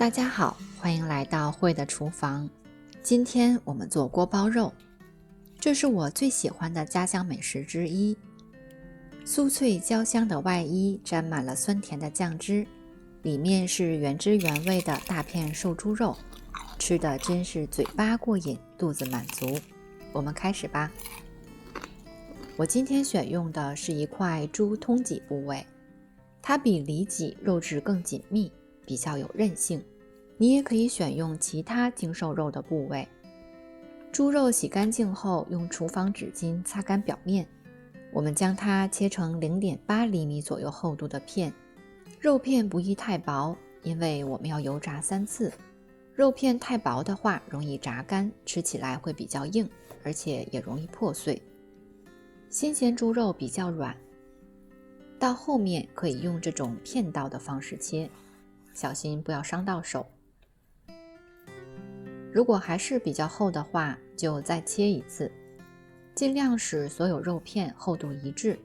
大家好，欢迎来到慧的厨房。今天我们做锅包肉，这是我最喜欢的家乡美食之一。酥脆焦香的外衣沾满了酸甜的酱汁，里面是原汁原味的大片瘦猪肉，吃的真是嘴巴过瘾，肚子满足。我们开始吧。我今天选用的是一块猪通脊部位，它比里脊肉质更紧密，比较有韧性。你也可以选用其他精瘦肉的部位。猪肉洗干净后，用厨房纸巾擦干表面。我们将它切成 0.8 厘米左右厚度的片。肉片不宜太薄，因为我们要油炸3次。肉片太薄的话，容易炸干，吃起来会比较硬，而且也容易破碎。新鲜猪肉比较软，到后面可以用这种片刀的方式切，小心不要伤到手。如果还是比较厚的话，就再切一次，尽量使所有肉片厚度一致。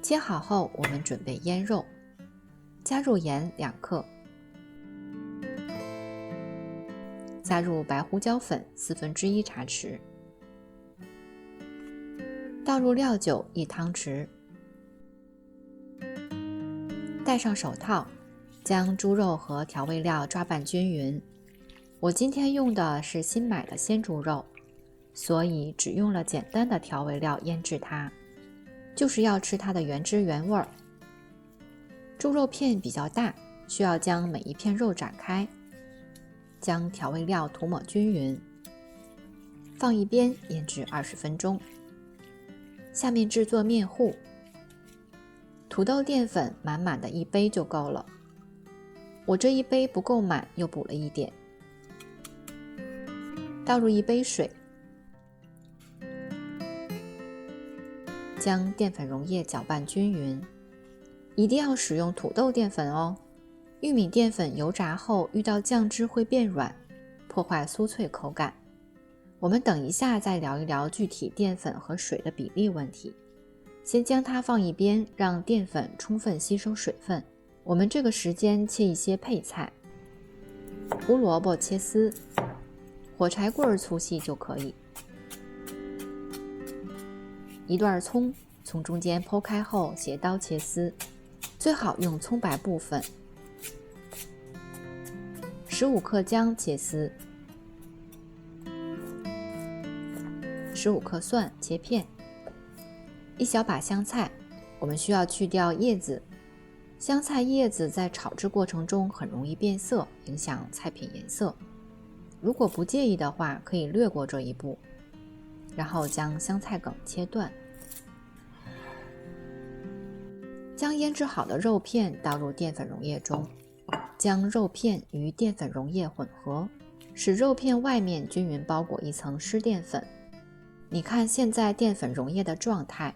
切好后，我们准备腌肉，加入盐2克，加入白胡椒粉1/4茶匙，倒入料酒1汤匙，戴上手套，将猪肉和调味料抓拌均匀。我今天用的是新买的鲜猪肉，所以只用了简单的调味料腌制它，就是要吃它的原汁原味儿。猪肉片比较大，需要将每一片肉展开，将调味料涂抹均匀，放一边腌制20分钟。下面制作面糊，土豆淀粉满满的1杯就够了，我这1杯不够满，又补了一点。倒入1杯水，将淀粉溶液搅拌均匀，一定要使用土豆淀粉哦。玉米淀粉油炸后遇到酱汁会变软，破坏酥脆口感。我们等一下再聊一聊具体淀粉和水的比例问题。先将它放一边，让淀粉充分吸收水分。我们这个时间切一些配菜，胡萝卜切丝，火柴棍粗细就可以。一段葱，从中间剖开后斜刀切丝，最好用葱白部分。15克姜切丝，15克蒜切片，一小把香菜，我们需要去掉叶子。香菜叶子在炒制过程中很容易变色，影响菜品颜色。如果不介意的话，可以略过这一步。然后将香菜梗切断，将腌制好的肉片倒入淀粉溶液中，将肉片与淀粉溶液混合，使肉片外面均匀包裹一层湿淀粉。你看现在淀粉溶液的状态，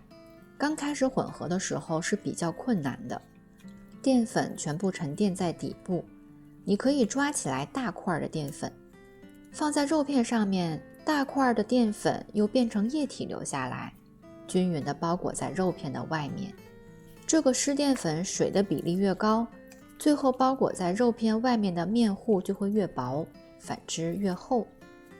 刚开始混合的时候是比较困难的，淀粉全部沉淀在底部，你可以抓起来大块的淀粉，放在肉片上面，大块的淀粉又变成液体流下来，均匀地包裹在肉片的外面。这个湿淀粉水的比例越高，最后包裹在肉片外面的面糊就会越薄，反之越厚。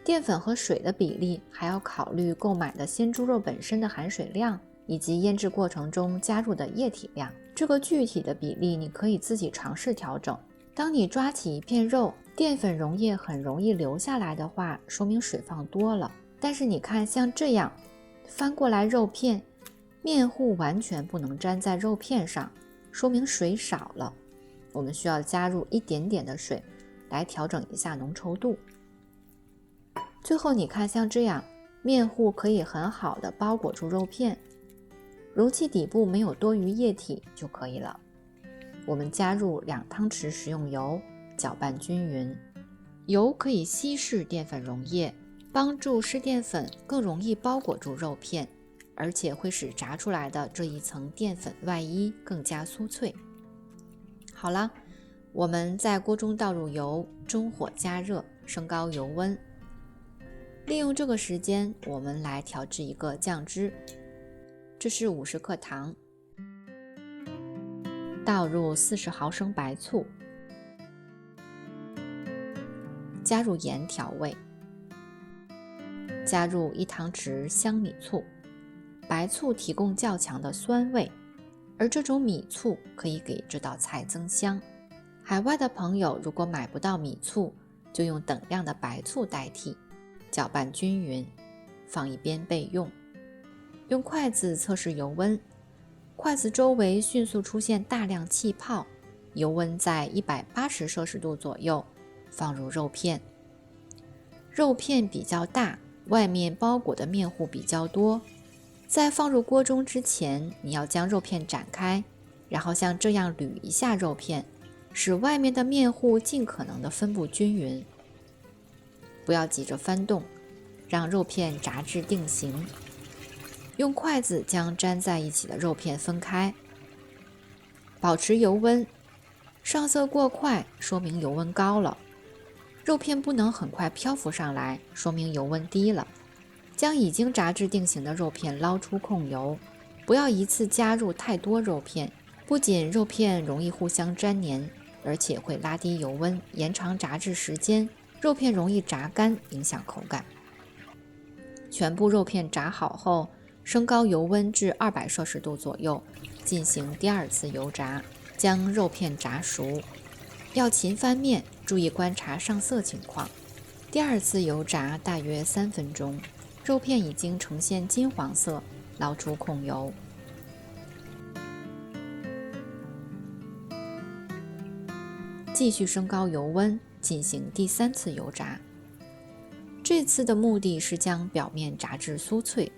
淀粉和水的比例还要考虑购买的鲜猪肉本身的含水量，以及腌制过程中加入的液体量。这个具体的比例你可以自己尝试调整。当你抓起一片肉，淀粉溶液很容易流下来的话，说明水放多了。但是你看像这样，翻过来肉片，面糊完全不能粘在肉片上，说明水少了。我们需要加入一点点的水来调整一下浓稠度。最后你看像这样，面糊可以很好的包裹住肉片，容器底部没有多余液体就可以了。我们加入2汤匙食用油，搅拌均匀。油可以稀释淀粉溶液，帮助湿淀粉更容易包裹住肉片，而且会使炸出来的这一层淀粉外衣更加酥脆。好了，我们在锅中倒入油，中火加热，升高油温。利用这个时间，我们来调制一个酱汁。这是50克糖，倒入40毫升白醋，加入盐调味，加入1汤匙香米醋。白醋提供较强的酸味，而这种米醋可以给这道菜增香。海外的朋友如果买不到米醋，就用等量的白醋代替，搅拌均匀，放一边备用。用筷子测试油温，筷子周围迅速出现大量气泡，油温在180摄氏度左右，放入肉片。肉片比较大，外面包裹的面糊比较多。在放入锅中之前，你要将肉片展开，然后像这样捋一下肉片，使外面的面糊尽可能的分布均匀。不要急着翻动，让肉片炸至定型。用筷子将粘在一起的肉片分开，保持油温。上色过快，说明油温高了；肉片不能很快漂浮上来，说明油温低了。将已经炸至定型的肉片捞出控油，不要一次加入太多肉片，不仅肉片容易互相粘黏，而且会拉低油温，延长炸制时间，肉片容易炸干，影响口感。全部肉片炸好后，升高油温至200摄氏度左右，进行第2次油炸，将肉片炸熟。要勤翻面，注意观察上色情况。第2次油炸大约3分钟，肉片已经呈现金黄色，捞出控油。继续升高油温，进行第3次油炸。这次的目的是将表面炸至酥脆。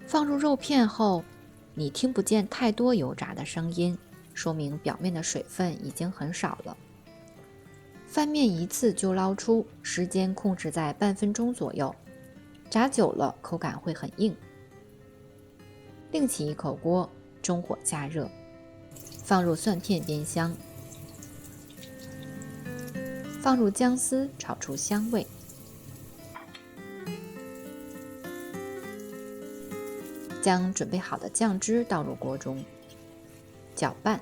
放入肉片后，你听不见太多油炸的声音，说明表面的水分已经很少了。翻面一次就捞出，时间控制在半分钟左右。炸久了口感会很硬。另起一口锅，中火加热，放入蒜片煸香，放入姜丝炒出香味。将准备好的酱汁倒入锅中，搅拌。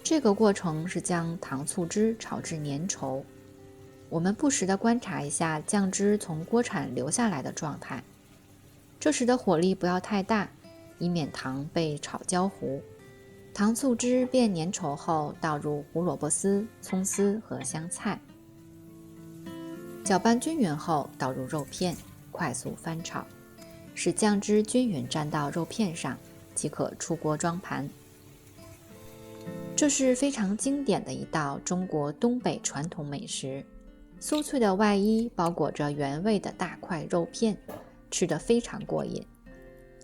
这个过程是将糖醋汁炒至粘稠。我们不时地观察一下酱汁从锅铲流下来的状态，这时的火力不要太大，以免糖被炒焦糊。糖醋汁变粘稠后，倒入胡萝卜丝、葱丝和香菜，搅拌均匀后倒入肉片，快速翻炒，使酱汁均匀沾到肉片上，即可出锅装盘。这是非常经典的一道中国东北传统美食。酥脆的外衣包裹着原味的大块肉片，吃得非常过瘾。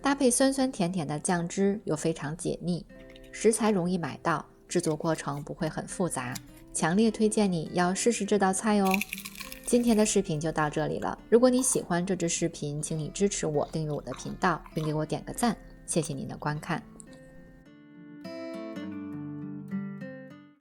搭配酸酸甜甜的酱汁又非常解腻，食材容易买到，制作过程不会很复杂，强烈推荐你要试试这道菜哦。今天的视频就到这里了，如果你喜欢这支视频，请你支持我，订阅我的频道，并给我点个赞，谢谢您的观看。